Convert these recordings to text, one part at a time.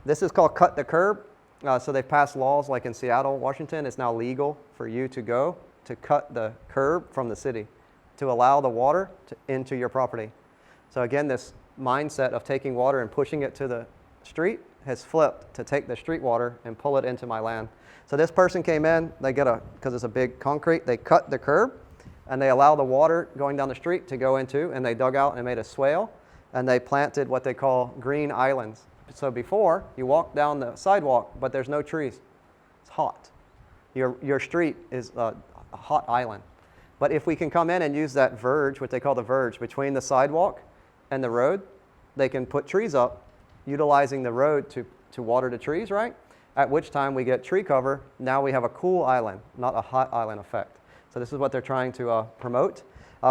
This is called cut the curb. So they've passed laws like in Seattle, Washington. It's now legal for you to go to cut the curb from the city to allow the water into your property. So again, this mindset of taking water and pushing it to the street has flipped to take the street water and pull it into my land. So this person came in, they get because it's a big concrete, they cut the curb and they allow the water going down the street to go into, and they dug out and made a swale, and they planted what they call green islands. So before, you walk down the sidewalk, but there's no trees. It's hot. Your street is a hot island. But if we can come in and use that verge, what they call the verge, between the sidewalk and the road, they can put trees up, utilizing the road to water the trees, right? At which time we get tree cover. Now we have a cool island, not a hot island effect. So this is what they're trying to promote.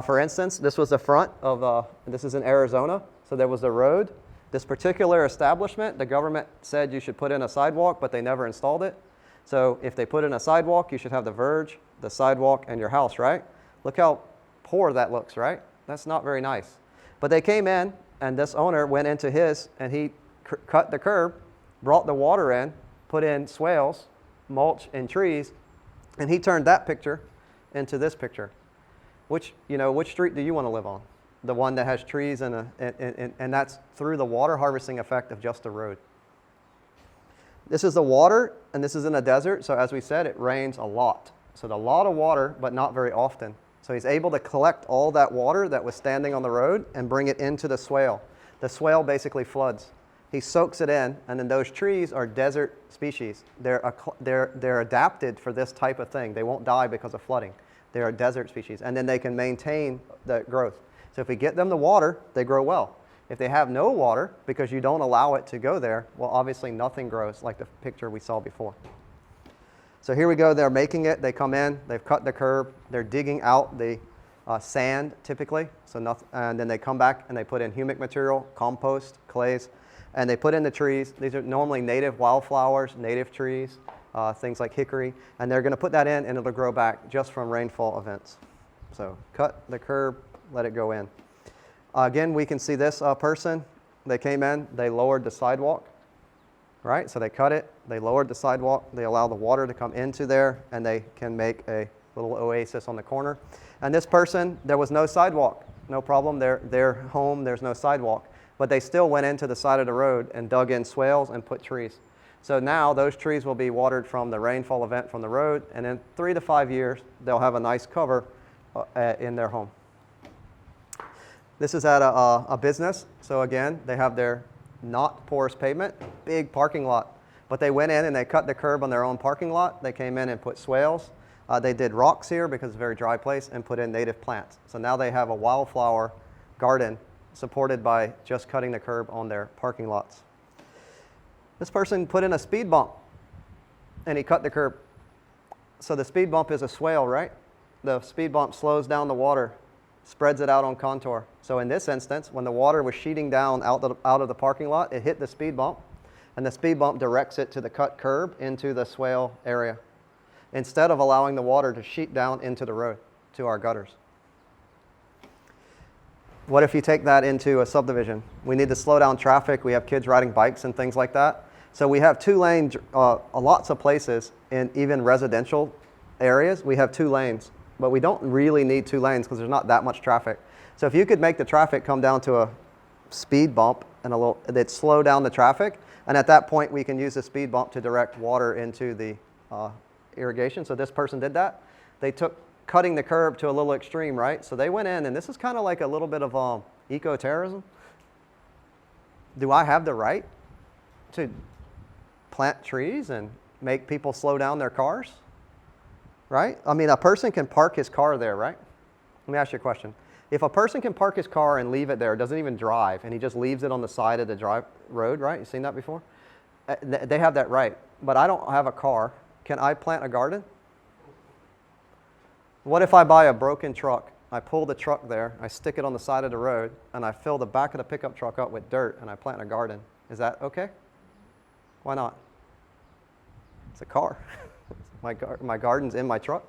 For instance, this was the front of, this is in Arizona, so there was a road. This particular establishment, the government said you should put in a sidewalk, but they never installed it. So if they put in a sidewalk, you should have the verge, the sidewalk, and your house, right? Look how poor that looks, right? That's not very nice. But they came in, and this owner went into his, and he cut the curb, brought the water in, put in swales, mulch, and trees, and he turned that picture into this picture. Which street do you want to live on? The one that has trees and that's through the water harvesting effect of just the road. This is the water, and this is in a desert, so as we said, it rains a lot. So a lot of water, but not very often. So he's able to collect all that water that was standing on the road and bring it into the swale. The swale basically floods. He soaks it in, and then those trees are desert species. They're adapted for this type of thing. They won't die because of flooding. They are desert species, and then they can maintain the growth. So if we get them the water, they grow well. If they have no water, because you don't allow it to go there, well, obviously nothing grows, like the picture we saw before. So here we go. They're making it. They come in. They've cut the curb. They're digging out the sand, typically. And then they come back and they put in humic material, compost, clays, and they put in the trees. These are normally native wildflowers, native trees, things like hickory. And they're going to put that in, and it'll grow back just from rainfall events. So cut the curb, let it go in. Again, we can see this person. They came in, they lowered the sidewalk, right? So they cut it, they lowered the sidewalk, they allow the water to come into there, and they can make a little oasis on the corner. And this person, there was no sidewalk, no problem. Their home, there's no sidewalk. But they still went into the side of the road and dug in swales and put trees. So now those trees will be watered from the rainfall event from the road, and in 3 to 5 years, they'll have a nice cover in their home. This is at a business. So again, they have their not porous pavement, big parking lot. But they went in and they cut the curb on their own parking lot. They came in and put swales. They did rocks here because it's a very dry place, and put in native plants. So now they have a wildflower garden supported by just cutting the curb on their parking lots. This person put in a speed bump, and he cut the curb. So the speed bump is a swale, right? The speed bump slows down the water, spreads it out on contour. So in this instance, when the water was sheeting down out of the parking lot, it hit the speed bump, and the speed bump directs it to the cut curb into the swale area, instead of allowing the water to sheet down into the road, to our gutters. What if you take that into a subdivision? We need to slow down traffic. We have kids riding bikes and things like that. So we have 2 lanes, lots of places, in even residential areas, we have 2 lanes. But we don't really need 2 lanes because there's not that much traffic. So if you could make the traffic come down to a speed bump and it'd slow down the traffic, and at that point we can use the speed bump to direct water into the irrigation. So this person did that. They took cutting the curb to a little extreme, right? So they went in, and this is kind of like a little bit of eco-terrorism. Do I have the right to plant trees and make people slow down their cars? Right? I mean, a person can park his car there, right? Let me ask you a question. If a person can park his car and leave it there, doesn't even drive, and he just leaves it on the side of the road, right? You've seen that before? They have that right. But I don't have a car. Can I plant a garden? What if I buy a broken truck? I pull the truck there, I stick it on the side of the road, and I fill the back of the pickup truck up with dirt, and I plant a garden. Is that okay? Why not? It's a car. My garden's in my truck.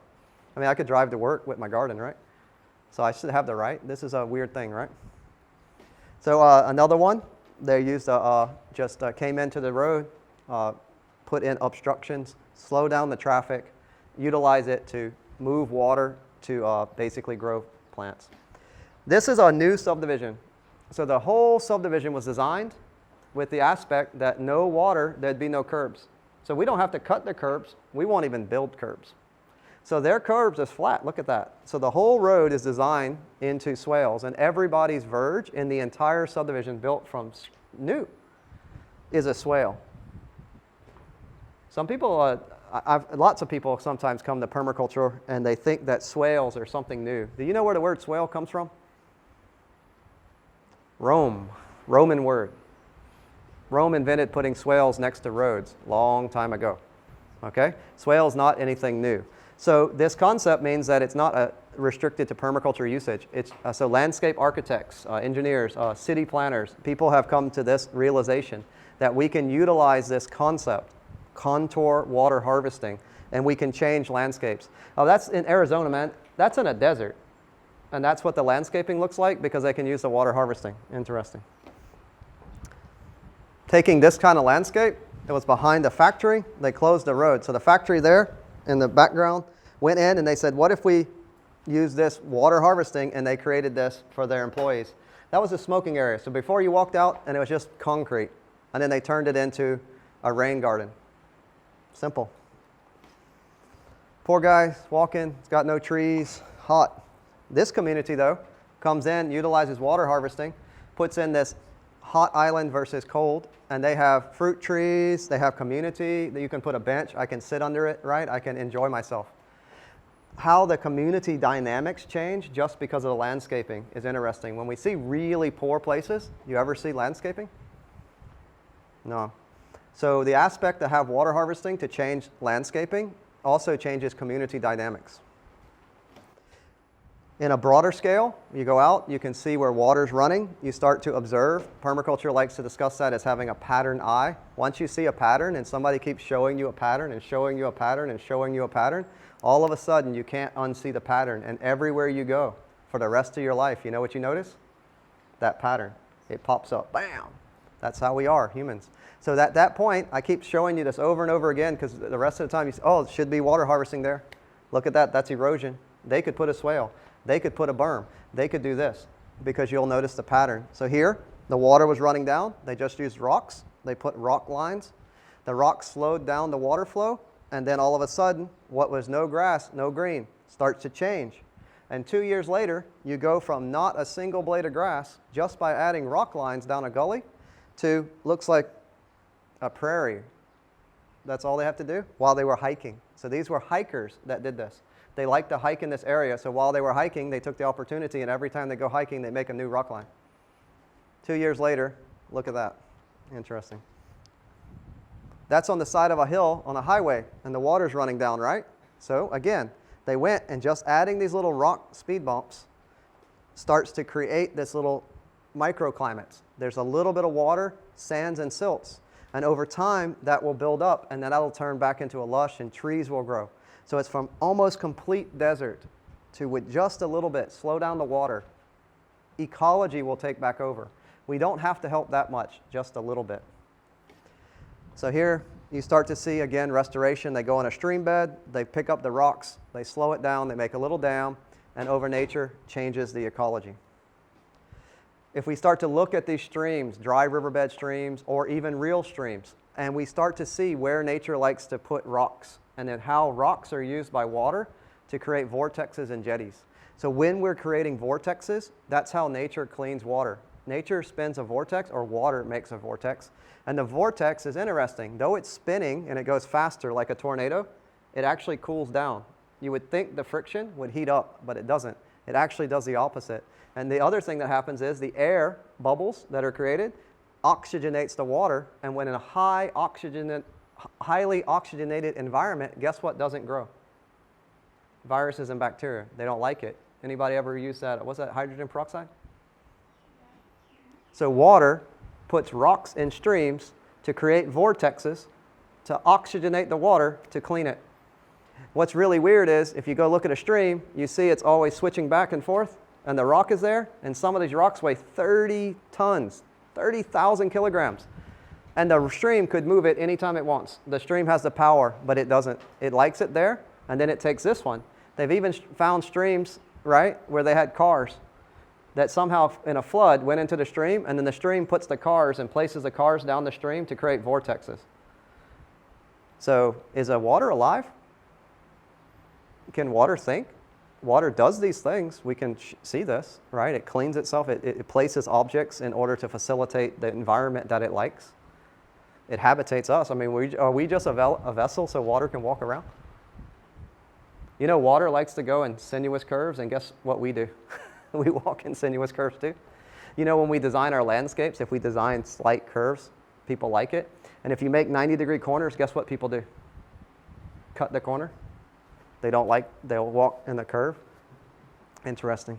I mean, I could drive to work with my garden, right? So I should have the right. This is a weird thing, right? So another one, they used came into the road, put in obstructions, slow down the traffic, utilize it to move water to basically grow plants. This is a new subdivision. So the whole subdivision was designed with the aspect that no water, there'd be no curbs. So we don't have to cut the curbs. We won't even build curbs. So their curbs is flat. Look at that. So the whole road is designed into swales, and everybody's verge in the entire subdivision built from new is a swale. Some people, lots of people sometimes come to permaculture and they think that swales are something new. Do you know where the word swale comes from? Rome, Roman word. Rome invented putting swales next to roads long time ago. Okay? Swale is not anything new. So this concept means that it's not restricted to permaculture usage. So landscape architects, engineers, city planners, people have come to this realization that we can utilize this concept, contour water harvesting, and we can change landscapes. Oh, that's in Arizona, man. That's in a desert. And that's what the landscaping looks like because they can use the water harvesting. Interesting. Taking this kind of landscape, it was behind a factory. They closed the road. So the factory there in the background went in and they said, what if we use this water harvesting? And they created this for their employees. That was a smoking area. So before you walked out, and it was just concrete. And then they turned it into a rain garden. Simple. Poor guy walking, he's got no trees, hot. This community, though, comes in, utilizes water harvesting, puts in this hot island versus cold, and they have fruit trees, they have community, that you can put a bench, I can sit under it, right? I can enjoy myself. How the community dynamics change just because of the landscaping is interesting. When we see really poor places, you ever see landscaping? No. So the aspect to have water harvesting to change landscaping also changes community dynamics. In a broader scale, you go out, you can see where water's running, you start to observe. Permaculture likes to discuss that as having a pattern eye. Once you see a pattern and somebody keeps showing you a pattern and showing you a pattern and showing you a pattern, all of a sudden you can't unsee the pattern. And everywhere you go for the rest of your life, you know what you notice? That pattern. It pops up, bam. That's how we are, humans. So at that point, I keep showing you this over and over again because the rest of the time you say, oh, it should be water harvesting there. Look at that, that's erosion. They could put a swale. They could put a berm. They could do this because you'll notice the pattern. So here, the water was running down. They just used rocks. They put rock lines. The rocks slowed down the water flow. And then all of a sudden, what was no grass, no green, starts to change. And 2 years later, you go from not a single blade of grass just by adding rock lines down a gully to looks like a prairie. That's all they have to do while they were hiking. So these were hikers that did this. They like to hike in this area, so while they were hiking, they took the opportunity, and every time they go hiking, they make a new rock line. 2 years later, look at that. Interesting. That's on the side of a hill on a highway, and the water's running down, right? So again, they went and just adding these little rock speed bumps starts to create this little microclimates. There's a little bit of water, sands, and silts. And over time, that will build up, and then that'll turn back into a lush, and trees will grow. So it's from almost complete desert to with just a little bit, slow down the water. Ecology will take back over. We don't have to help that much, just a little bit. So here you start to see, again, restoration. They go on a stream bed, they pick up the rocks, they slow it down, they make a little dam, and over nature changes the ecology. If we start to look at these streams, dry riverbed streams, or even real streams, and we start to see where nature likes to put rocks, and then how rocks are used by water to create vortexes and jetties. So when we're creating vortexes, that's how nature cleans water. Nature spins a vortex, or water makes a vortex. And the vortex is interesting. Though it's spinning and it goes faster like a tornado, it actually cools down. You would think the friction would heat up, but it doesn't. It actually does the opposite. And the other thing that happens is the air bubbles that are created oxygenates the water, and when in a highly oxygenated environment, guess what doesn't grow? Viruses and bacteria. They don't like it. Anybody ever use that? What's that, hydrogen peroxide? So water puts rocks in streams to create vortexes to oxygenate the water to clean it. What's really weird is if you go look at a stream, you see it's always switching back and forth, and the rock is there, and some of these rocks weigh 30 tons, 30,000 kilograms. And the stream could move it anytime it wants. The stream has the power, but it doesn't. It likes it there, and then it takes this one. They've even found streams, right, where they had cars that somehow in a flood went into the stream, and then the stream puts the cars and places the cars down the stream to create vortexes. So is a water alive? Can water think? Water does these things. We can see this, right? It cleans itself. It places objects in order to facilitate the environment that it likes. It habitates us. I mean, are we just a vessel so water can walk around? You know, water likes to go in sinuous curves, and guess what we do? We walk in sinuous curves too. You know, when we design our landscapes, if we design slight curves, people like it. And if you make 90-degree corners, guess what people do? Cut the corner. They'll walk in the curve. Interesting.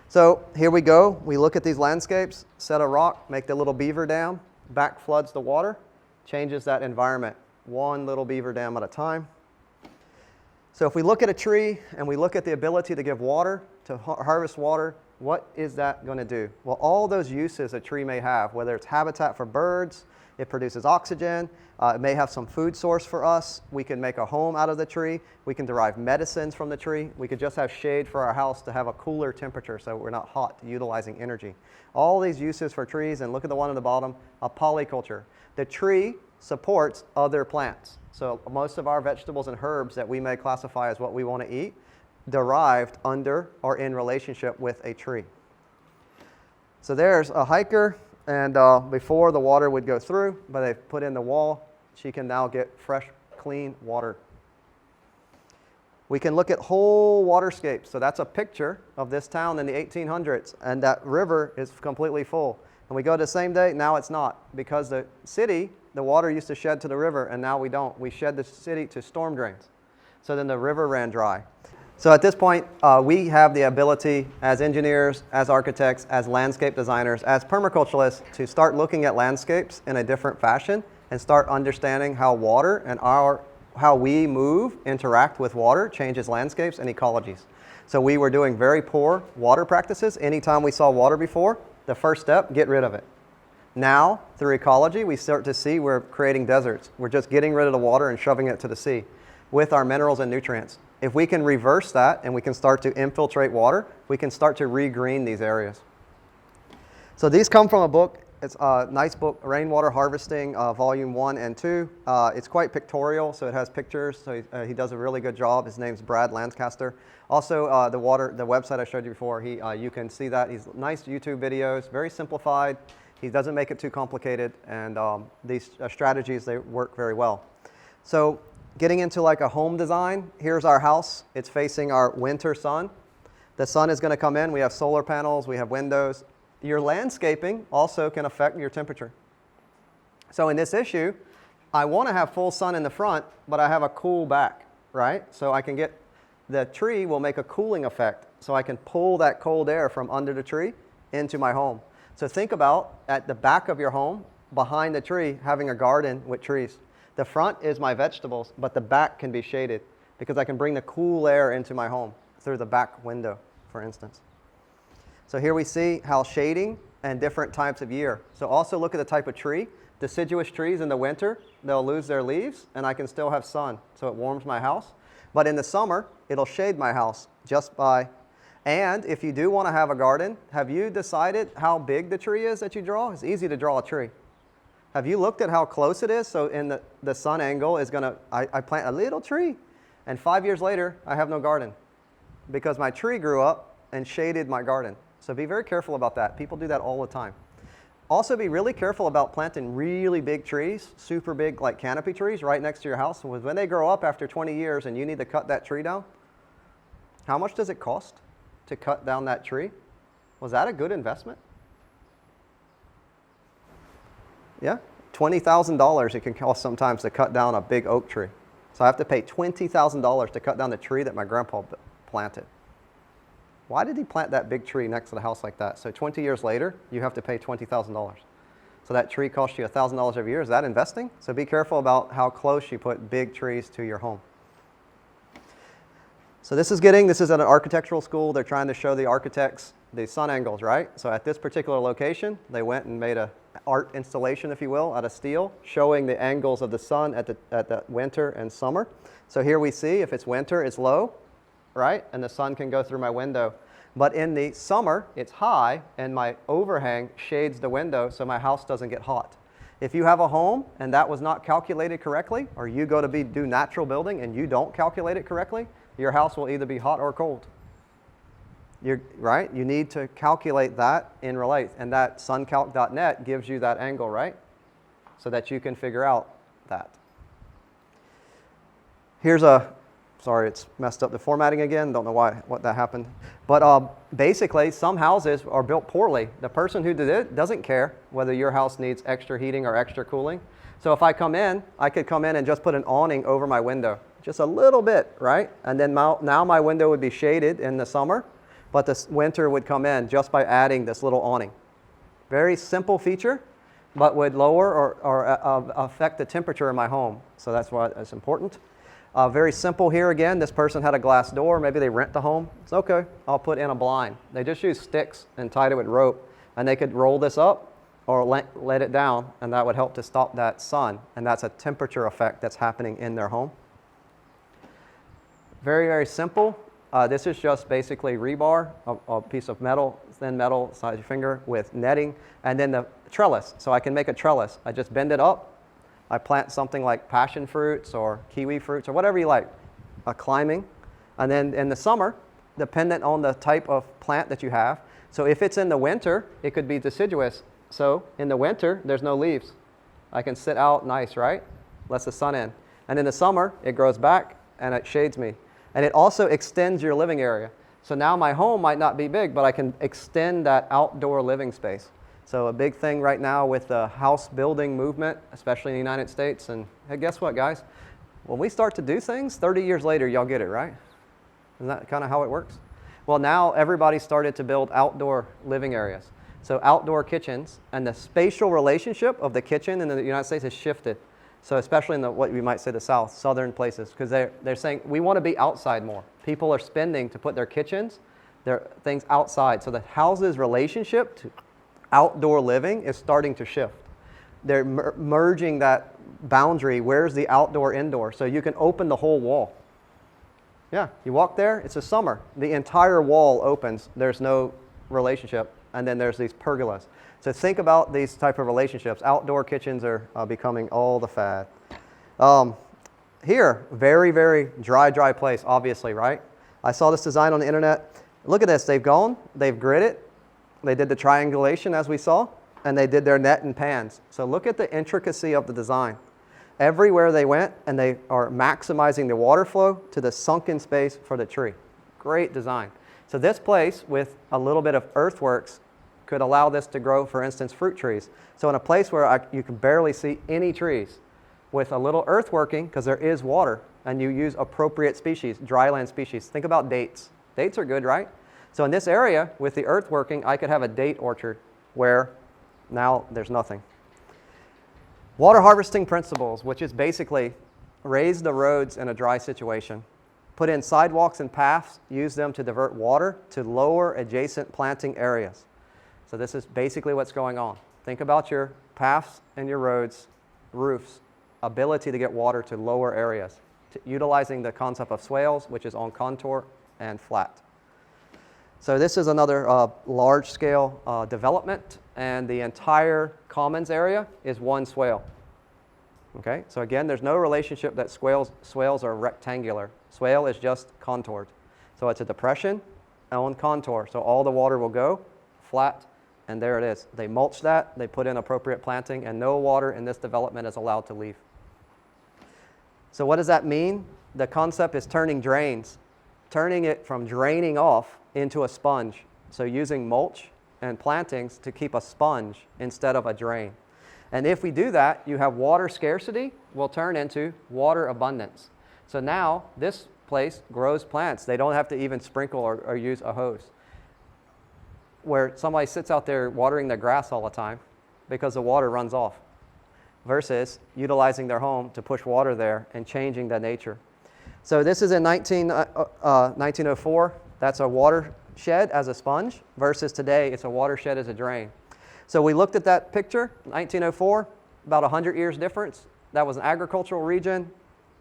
So here we go. We look at these landscapes, set a rock, make the little beaver dam, back floods the water, changes that environment, one little beaver dam at a time. So if we look at a tree and we look at the ability to give water, to harvest water, what is that going to do? Well, all those uses a tree may have, whether it's habitat for birds, it produces oxygen, it may have some food source for us, we can make a home out of the tree, we can derive medicines from the tree, we could just have shade for our house to have a cooler temperature so we're not hot, utilizing energy. All these uses for trees, and look at the one at the bottom, a polyculture. The tree supports other plants. So most of our vegetables and herbs that we may classify as what we want to eat, derived under or in relationship with a tree. So there's a hiker, and before the water would go through, but they've put in the wall, she can now get fresh, clean water. We can look at whole waterscapes. So that's a picture of this town in the 1800s, and that river is completely full. And we go the same day, now it's not, because the city, the water used to shed to the river, and now we don't. We shed the city to storm drains. So then the river ran dry. So at this point, we have the ability as engineers, as architects, as landscape designers, as permaculturalists to start looking at landscapes in a different fashion and start understanding how water and how we move, interact with water, changes landscapes and ecologies. So we were doing very poor water practices. Anytime we saw water before, the first step, get rid of it. Now, through ecology, we start to see we're creating deserts. We're just getting rid of the water and shoving it to the sea with our minerals and nutrients. If we can reverse that and we can start to infiltrate water, we can start to regreen these areas. So these come from a book. It's a nice book, Rainwater Harvesting, Volume 1 and 2. It's quite pictorial, so it has pictures. So he does a really good job. His name's Brad Lancaster. Also, the website I showed you before, you can see that. He's nice YouTube videos, very simplified. He doesn't make it too complicated, and these strategies, they work very well. So getting into like a home design, here's our house. It's facing our winter sun. The sun is going to come in. We have solar panels. We have windows. Your landscaping also can affect your temperature. So in this issue, I want to have full sun in the front, but I have a cool back, right? So I can get, the tree will make a cooling effect. So I can pull that cold air from under the tree into my home. So think about at the back of your home, behind the tree, having a garden with trees. The front is my vegetables, but the back can be shaded because I can bring the cool air into my home through the back window, for instance. So here we see how shading and different types of year. So also look at the type of tree. Deciduous trees in the winter, they'll lose their leaves and I can still have sun. So it warms my house. But in the summer, it'll shade my house just by. And if you do want to have a garden, have you decided how big the tree is that you draw? It's easy to draw a tree. Have you looked at how close it is? So in the sun angle is going to, I plant a little tree. And 5 years later, I have no garden because my tree grew up and shaded my garden. So be very careful about that. People do that all the time. Also be really careful about planting really big trees, super big like canopy trees right next to your house. When they grow up after 20 years and you need to cut that tree down, how much does it cost to cut down that tree? Was that a good investment? Yeah, $20,000 it can cost sometimes to cut down a big oak tree. So I have to pay $20,000 to cut down the tree that my grandpa planted. Why did he plant that big tree next to the house like that? So 20 years later, you have to pay $20,000. So that tree costs you $1,000 every year. Is that investing? So be careful about how close you put big trees to your home. So this is at an architectural school. They're trying to show the architects these sun angles, right? So at this particular location, they went and made a art installation, if you will, out of steel, showing the angles of the sun at the winter and summer. So here we see if it's winter, it's low, right? And the sun can go through my window. But in the summer, it's high, and my overhang shades the window so my house doesn't get hot. If you have a home and that was not calculated correctly, or you go to do natural building and you don't calculate it correctly, your house will either be hot or cold. Right? You need to calculate that in relate, and that suncalc.net gives you that angle, right? So that you can figure out that. Here's sorry, it's messed up the formatting again. Don't know what that happened. But basically, some houses are built poorly. The person who did it doesn't care whether your house needs extra heating or extra cooling. So if I come in, I could come in and just put an awning over my window, just a little bit, right? And then now my window would be shaded in the summer, but the winter would come in just by adding this little awning. Very simple feature, but would lower or affect the temperature in my home. So that's why it's important. Very simple here again. This person had a glass door. Maybe they rent the home. It's okay. I'll put in a blind. They just use sticks and tied it with rope. And they could roll this up or let it down, and that would help to stop that sun. And that's a temperature effect that's happening in their home. Very, very simple. This is just basically rebar, a piece of metal, thin metal, size of your finger, with netting, and then the trellis. So I can make a trellis. I just bend it up. I plant something like passion fruits or kiwi fruits or whatever you like, climbing. And then in the summer, dependent on the type of plant that you have. So if it's in the winter, it could be deciduous. So in the winter, there's no leaves. I can sit out nice, right? Lets the sun in. And in the summer, it grows back and it shades me. And it also extends your living area. So now my home might not be big, but I can extend that outdoor living space. So a big thing right now with the house building movement, especially in the United States. And hey, guess what, guys? When we start to do things, 30 years later, y'all get it, right? Isn't that kind of how it works? Well, now everybody started to build outdoor living areas. So outdoor kitchens, and the spatial relationship of the kitchen in the United States has shifted. So especially in what we might say the South, southern places, because they're saying we want to be outside more. People are spending to put their kitchens, their things outside. So the house's relationship to outdoor living is starting to shift. They're merging that boundary. Where's the outdoor indoor? So you can open the whole wall. Yeah, you walk there, it's a summer. The entire wall opens. There's no relationship. And then there's these pergolas. So think about these type of relationships. Outdoor kitchens are becoming all the fad. Here, very, very dry place, obviously, right? I saw this design on the internet. Look at this. They've grid it. They did the triangulation, as we saw, and they did their net and pans. So look at the intricacy of the design. Everywhere they went, and they are maximizing the water flow to the sunken space for the tree. Great design. So this place, with a little bit of earthworks, could allow this to grow, for instance, fruit trees. So in a place where you can barely see any trees, with a little earthworking, because there is water, and you use appropriate species, dryland species. Think about dates. Dates are good, right? So in this area, with the earthworking, I could have a date orchard where now there's nothing. Water harvesting principles, which is basically raise the roads in a dry situation. Put in sidewalks and paths, use them to divert water to lower adjacent planting areas. So this is basically what's going on. Think about your paths and your roads, roofs, ability to get water to lower areas, utilizing the concept of swales, which is on contour and flat. So this is another large-scale development, and the entire commons area is one swale. Okay, so again, there's no relationship that swales are rectangular. Swale is just contoured. So it's a depression on contour. So all the water will go flat, and there it is. They mulch that, they put in appropriate planting, and no water in this development is allowed to leave. So what does that mean? The concept is turning drains, turning it from draining off into a sponge. So using mulch and plantings to keep a sponge instead of a drain. And if we do that, you have water scarcity will turn into water abundance. So now this place grows plants. They don't have to even sprinkle or use a hose. Where somebody sits out there watering their grass all the time because the water runs off, versus utilizing their home to push water there and changing the nature. So this is in 1904. That's a water watershed as a sponge versus today it's a watershed as a drain. So we looked at that picture, 1904, about 100 years difference. That was an agricultural region,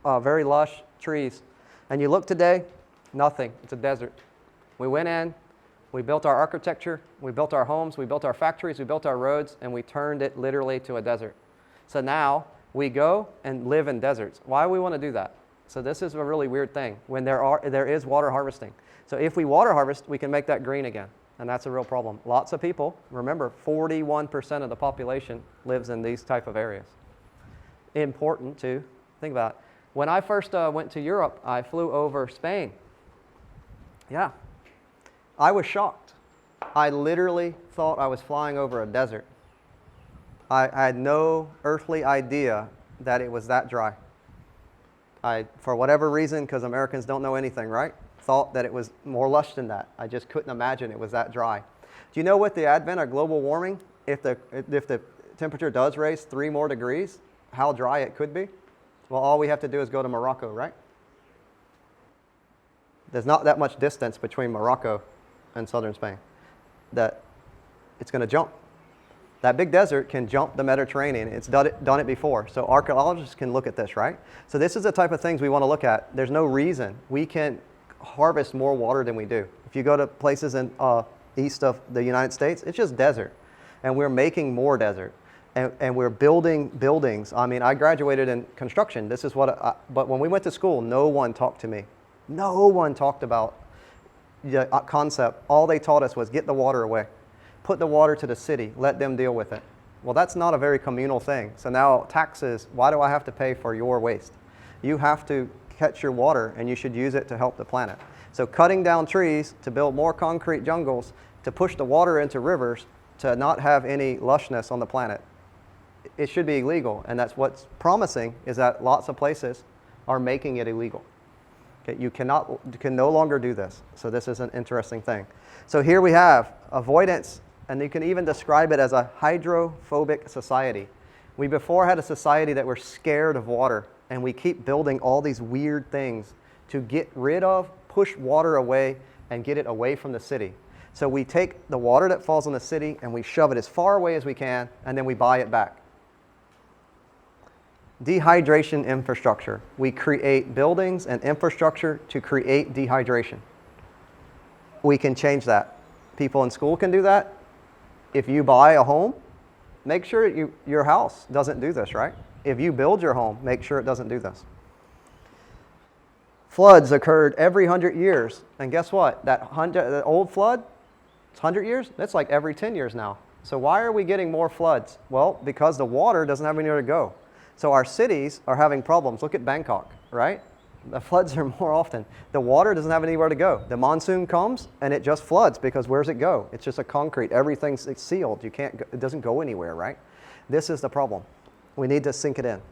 very lush trees. And you look today, nothing. It's a desert. We went in, we built our architecture, we built our homes, we built our factories, we built our roads, and we turned it literally to a desert. So now we go and live in deserts. Why do we want to do that? So this is a really weird thing when there is water harvesting. So if we water harvest, we can make that green again. And that's a real problem. Lots of people, remember 41% of the population lives in these type of areas. Important to think about it. When I first went to Europe, I flew over Spain. Yeah, I was shocked. I literally thought I was flying over a desert. I had no earthly idea that it was that dry. For whatever reason, because Americans don't know anything, right? Thought that it was more lush than that. I just couldn't imagine it was that dry. Do you know with the advent of global warming, if the temperature does raise 3 more degrees, how dry it could be? Well, all we have to do is go to Morocco, right? There's not that much distance between Morocco and southern Spain that it's going to jump. That big desert can jump the Mediterranean. It's done it before. So archaeologists can look at this, right? So this is the type of things we want to look at. There's no reason we can harvest more water than we do. If you go to places in east of the United States, it's just desert. And we're making more desert. And we're building buildings. I mean, I graduated in construction. This is but when we went to school, no one talked to me. No one talked about the concept. All they taught us was get the water away. Put the water to the city. Let them deal with it. Well, that's not a very communal thing. So now taxes, why do I have to pay for your waste? You have to catch your water and you should use it to help the planet. So cutting down trees to build more concrete jungles, to push the water into rivers, to not have any lushness on the planet, it should be illegal. And that's what's promising is that lots of places are making it illegal. Okay, you can no longer do this. So this is an interesting thing. So here we have avoidance, and you can even describe it as a hydrophobic society. We before had a society that were scared of water, and we keep building all these weird things to get rid of, push water away, and get it away from the city. So we take the water that falls in the city and we shove it as far away as we can, and then we buy it back. Dehydration infrastructure. We create buildings and infrastructure to create dehydration. We can change that. People in school can do that. If you buy a home, make sure your house doesn't do this, right? If you build your home, make sure it doesn't do this. Floods occurred every 100 years. And guess what? The old flood, it's 100 years? That's like every 10 years now. So why are we getting more floods? Well, because the water doesn't have anywhere to go. So our cities are having problems. Look at Bangkok, right? The floods are more often. The water doesn't have anywhere to go. The monsoon comes and it just floods because where's it go? It's just a concrete. It's sealed. It doesn't go anywhere, right? This is the problem. We need to sink it in.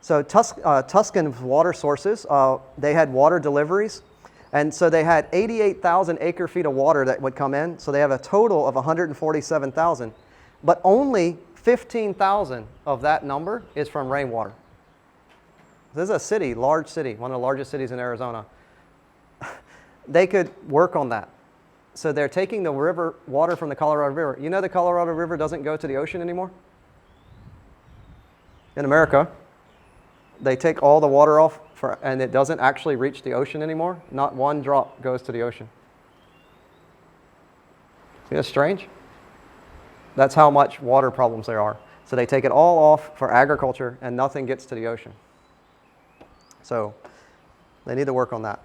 So Tuscan water sources, they had water deliveries. And so they had 88,000 acre feet of water that would come in. So they have a total of 147,000. But only 15,000 of that number is from rainwater. This is a city, large city, one of the largest cities in Arizona. They could work on that. So they're taking the river water from the Colorado River. You know the Colorado River doesn't go to the ocean anymore? In America, they take all the water off and it doesn't actually reach the ocean anymore. Not one drop goes to the ocean. See, that's strange? That's how much water problems there are. So they take it all off for agriculture and nothing gets to the ocean. So they need to work on that.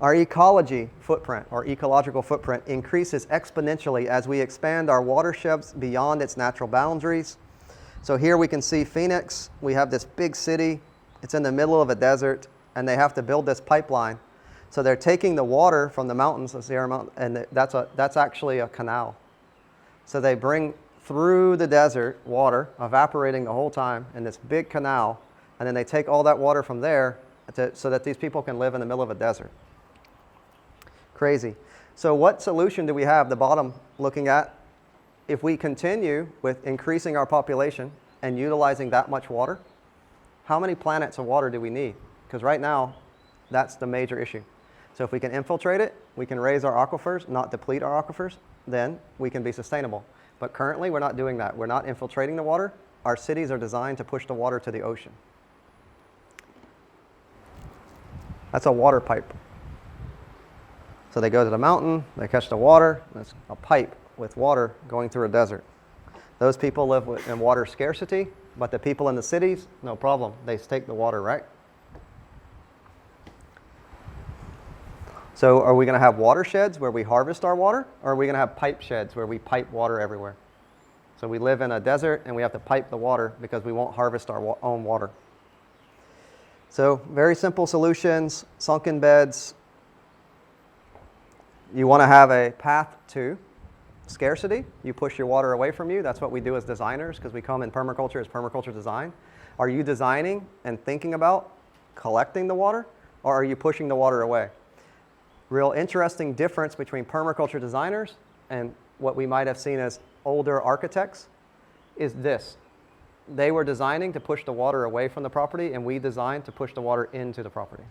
Our ecology footprint, or ecological footprint, increases exponentially as we expand our watersheds beyond its natural boundaries. So here we can see Phoenix. We have this big city. It's in the middle of a desert, and they have to build this pipeline. So they're taking the water from the mountains, the Sierra Mountains, and that's actually a canal. So they bring through the desert water, evaporating the whole time in this big canal, and then they take all that water from there so that these people can live in the middle of a desert. Crazy. So what solution do we have, the bottom looking at? If we continue with increasing our population and utilizing that much water, how many planets of water do we need? Because right now, that's the major issue. So if we can infiltrate it, we can raise our aquifers, not deplete our aquifers, then we can be sustainable. But currently, we're not doing that. We're not infiltrating the water. Our cities are designed to push the water to the ocean. That's a water pipe. So they go to the mountain, they catch the water, that's a pipe with water going through a desert. Those people live in water scarcity, but the people in the cities, no problem. They take the water, right? So are we going to have watersheds where we harvest our water, or are we going to have pipe sheds where we pipe water everywhere? So we live in a desert and we have to pipe the water because we won't harvest our own water. So very simple solutions, sunken beds. You want to have a path to scarcity. You push your water away from you. That's what we do as designers, because we come in permaculture as permaculture design. Are you designing and thinking about collecting the water, or are you pushing the water away? Real interesting difference between permaculture designers and what we might have seen as older architects is this. They were designing to push the water away from the property, and we designed to push the water into the property.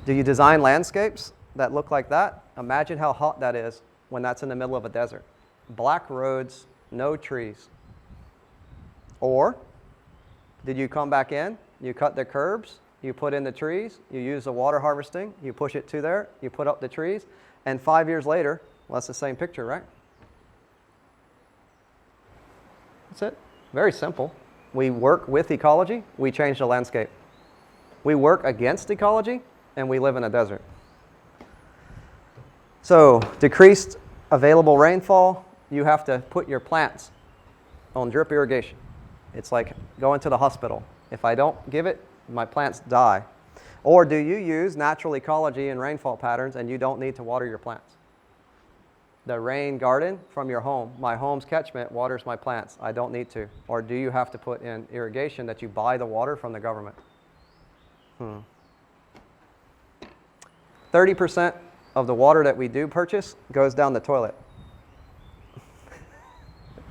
Do you design landscapes that look like that? Imagine how hot that is when that's in the middle of a desert. Black roads, no trees. Or did you come back in, you cut the curbs, you put in the trees, you use the water harvesting, you push it to there, you put up the trees, and 5 years later, well, that's the same picture, right? That's it. Very simple. We work with ecology, we change the landscape. We work against ecology, and we live in a desert. So, decreased available rainfall, you have to put your plants on drip irrigation. It's like going to the hospital. If I don't give it, my plants die. Or do you use natural ecology and rainfall patterns and you don't need to water your plants? The rain garden from your home, my home's catchment waters my plants. I don't need to. Or do you have to put in irrigation that you buy the water from the government? 30% of the water that we do purchase goes down the toilet.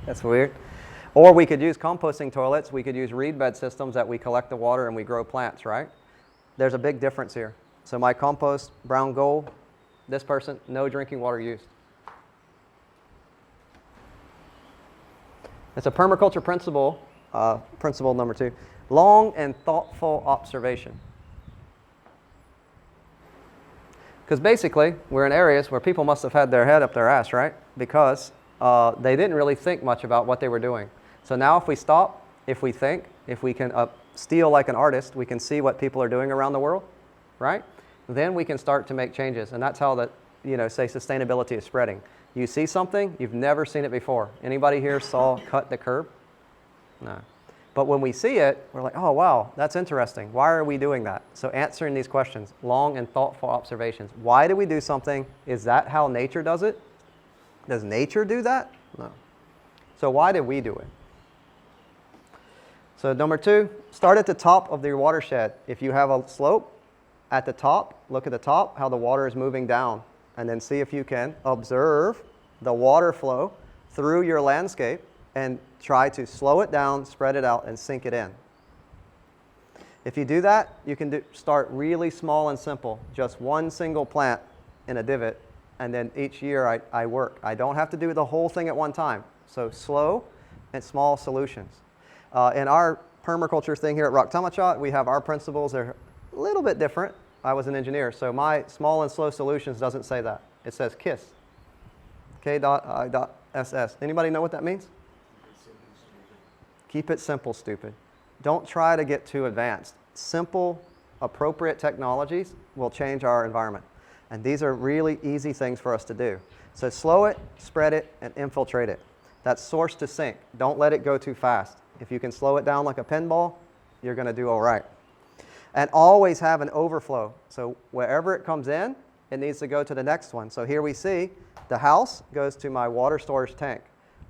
That's weird. Or we could use composting toilets. We could use reed bed systems that we collect the water and we grow plants, right? There's a big difference here. So my compost, brown gold, this person, no drinking water used. It's a permaculture principle, principle number 2, long and thoughtful observation. Because basically, we're in areas where people must have had their head up their ass, right? Because they didn't really think much about what they were doing. So now if we stop, if we think, if we can steal like an artist, we can see what people are doing around the world, right? Then we can start to make changes. And that's how that, say sustainability is spreading. You see something, you've never seen it before. Anybody here saw cut the curb? No. But when we see it, we're like, oh, wow, that's interesting. Why are we doing that? So answering these questions, long and thoughtful observations. Why do we do something? Is that how nature does it? Does nature do that? No. So why did we do it? So number 2, start at the top of your watershed. If you have a slope at the top, look at the top, how the water is moving down. And then see if you can observe the water flow through your landscape and try to slow it down, spread it out, and sink it in. If you do that, you can start really small and simple. Just one single plant in a divot, and then each year I work. I don't have to do the whole thing at one time. So slow and small solutions. In our permaculture thing here at Raktamachat, we have our principles. They're a little bit different. I was an engineer, so my small and slow solutions doesn't say that. It says KISS. K.I.SS. Anybody know what that means? Keep it simple, stupid. Don't try to get too advanced. Simple, appropriate technologies will change our environment. And these are really easy things for us to do. So slow it, spread it, and infiltrate it. That's source to sink. Don't let it go too fast. If you can slow it down like a pinball, you're going to do all right. And always have an overflow. So wherever it comes in, it needs to go to the next one. So here we see the house goes to my water storage tank.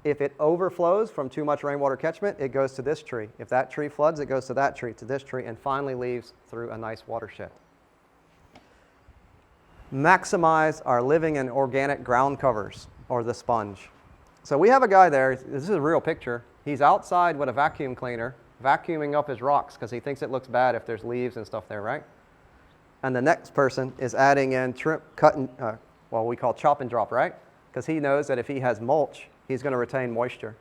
If it overflows from too much rainwater catchment, it goes to this tree. If that tree floods, it goes to that tree, to this tree, and finally leaves through a nice watershed. Maximize our living and organic ground covers, or the sponge. So we have a guy there. This is a real picture. He's outside with a vacuum cleaner, vacuuming up his rocks because he thinks it looks bad if there's leaves and stuff there, right? and the next person is adding in cutting, well, we call chop and drop, right? Because he knows that if he has mulch, he's going to retain moisture.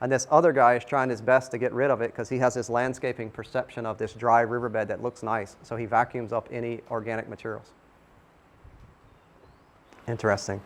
And this other guy is trying his best to get rid of it because he has this landscaping perception of this dry riverbed that looks nice. So he vacuums up any organic materials. Interesting.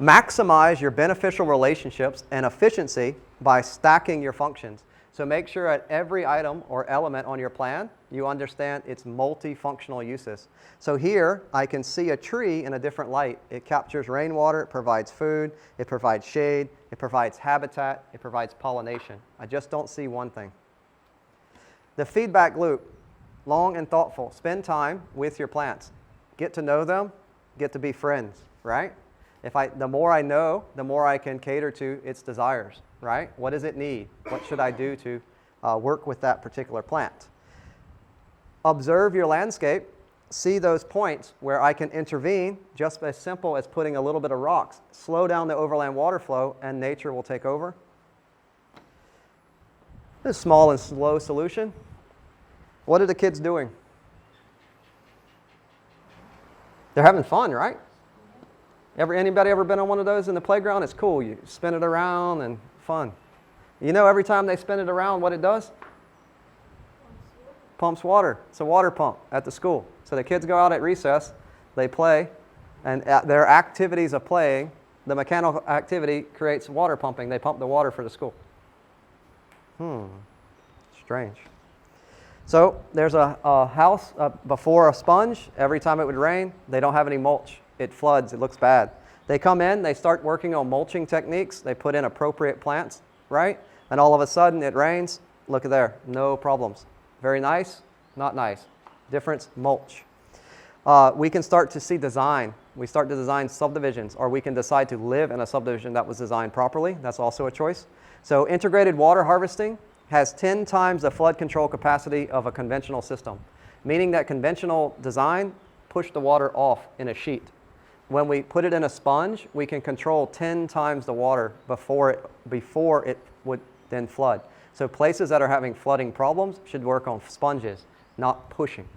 Maximize your beneficial relationships and efficiency by stacking your functions. So make sure at every item or element on your plan, you understand its multifunctional uses. So here, I can see a tree in a different light. It captures rainwater, it provides food, it provides shade, it provides habitat, it provides pollination. I just don't see one thing. The feedback loop, long and thoughtful. Spend time with your plants. Get to know them, get to be friends, right? The more I know, the more I can cater to its desires, right? What does it need? What should I do to work with that particular plant? Observe your landscape. See those points where I can intervene, just as simple as putting a little bit of rocks. Slow down the overland water flow, and nature will take over. This small and slow solution. What are the kids doing? They're having fun, right? Anybody ever been on one of those in the playground? It's cool. You spin it around and fun. You know, every time they spin it around, what it does? Pumps water. It's a water pump at the school. So the kids go out at recess, they play, and at their activities of playing, the mechanical activity creates water pumping. They pump the water for the school. Strange. So there's a house before a sponge. Every time it would rain, they don't have any mulch. It floods. It looks bad. They come in. They start working on mulching techniques. They put in appropriate plants, right? And all of a sudden, it rains. Look at there. No problems. Very nice. Not nice. Difference, mulch. We can start to see design. We start to design subdivisions, or we can decide to live in a subdivision that was designed properly. That's also a choice. So integrated water harvesting has 10 times the flood control capacity of a conventional system, meaning that conventional design pushed the water off in a sheet. When we put it in a sponge, we can control 10 times the water before it would then flood. So places that are having flooding problems should work on sponges, not pushing.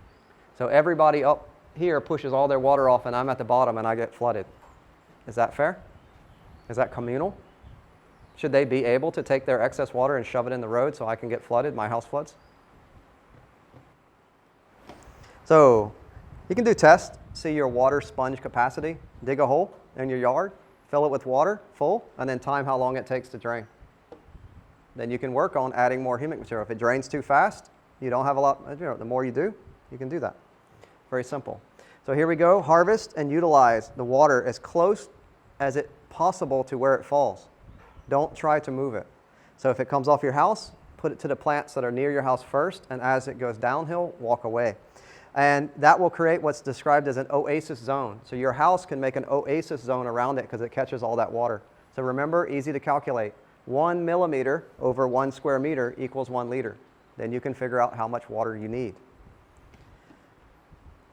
So everybody up here pushes all their water off, and I'm at the bottom and I get flooded. Is that fair? Is that communal? Should they be able to take their excess water and shove it in the road so I can get flooded, my house floods? So you can do tests, see your water sponge capacity, dig a hole in your yard, fill it with water full, and then time how long it takes to drain. Then you can work on adding more humic material. If it drains too fast, you don't have a lot, the more you do, you can do that. Very simple. So here we go, harvest and utilize the water as close as it possible to where it falls. Don't try to move it. So if it comes off your house, put it to the plants that are near your house first, and as it goes downhill, walk away. And that will create what's described as an oasis zone. So your house can make an oasis zone around it because it catches all that water. So remember, easy to calculate. 1 millimeter over 1 square meter equals 1 liter. Then you can figure out how much water you need.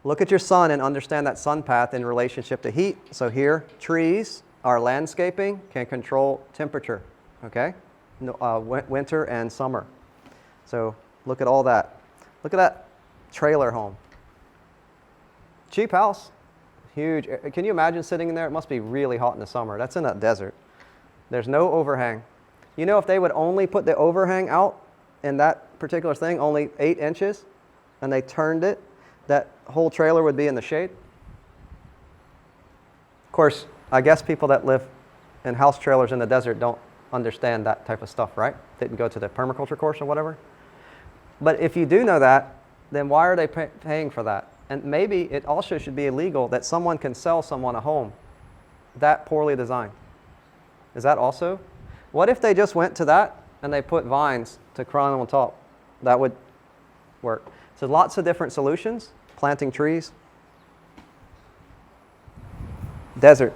Look at your sun and understand that sun path in relationship to heat. So here, trees, our landscaping can control temperature, okay? Winter and summer. So look at all that. Look at that trailer home. Cheap house, huge. Can you imagine sitting in there? It must be really hot in the summer. That's in a desert. There's no overhang. You know, if they would only put the overhang out in that particular thing, only 8 inches, and they turned it, that whole trailer would be in the shade. Of course, I guess people that live in house trailers in the desert don't understand that type of stuff, right? Didn't go to the permaculture course or whatever. But if you do know that, then why are they paying for that? And maybe it also should be illegal that someone can sell someone a home that poorly designed. Is that also? What if they just went to that and they put vines to crown on top? That would work. So lots of different solutions. Planting trees. Desert.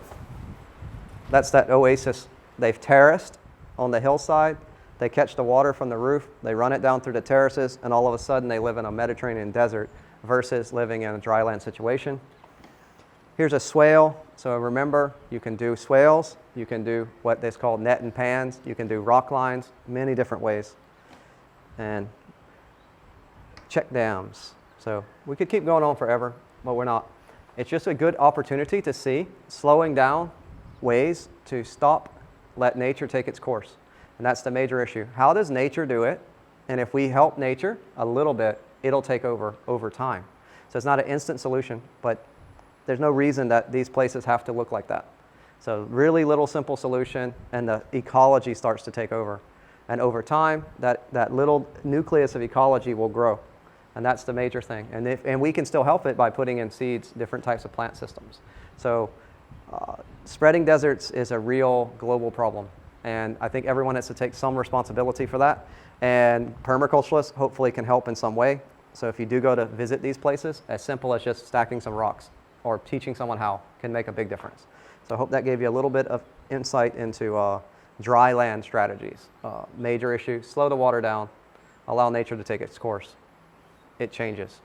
That's that oasis. They've terraced on the hillside. They catch the water from the roof. They run it down through the terraces, and all of a sudden they live in a Mediterranean desert versus living in a dryland situation. Here's a swale. So remember, you can do swales. You can do what they call net and pans. You can do rock lines, many different ways. And check dams. So we could keep going on forever. but we're not. It's just a good opportunity to see slowing down ways to stop, let nature take its course. And that's the major issue. How does nature do it? And if we help nature a little bit, it'll take over time. So it's not an instant solution, but there's no reason that these places have to look like that. So really little simple solution, and the ecology starts to take over. And over time, that little nucleus of ecology will grow. And that's the major thing. And we can still help it by putting in seeds, different types of plant systems. So spreading deserts is a real global problem. And I think everyone has to take some responsibility for that. And permaculturists hopefully can help in some way. So if you do go to visit these places, as simple as just stacking some rocks or teaching someone how can make a big difference. So I hope that gave you a little bit of insight into dryland strategies. Major issue, slow the water down, allow nature to take its course. It changes.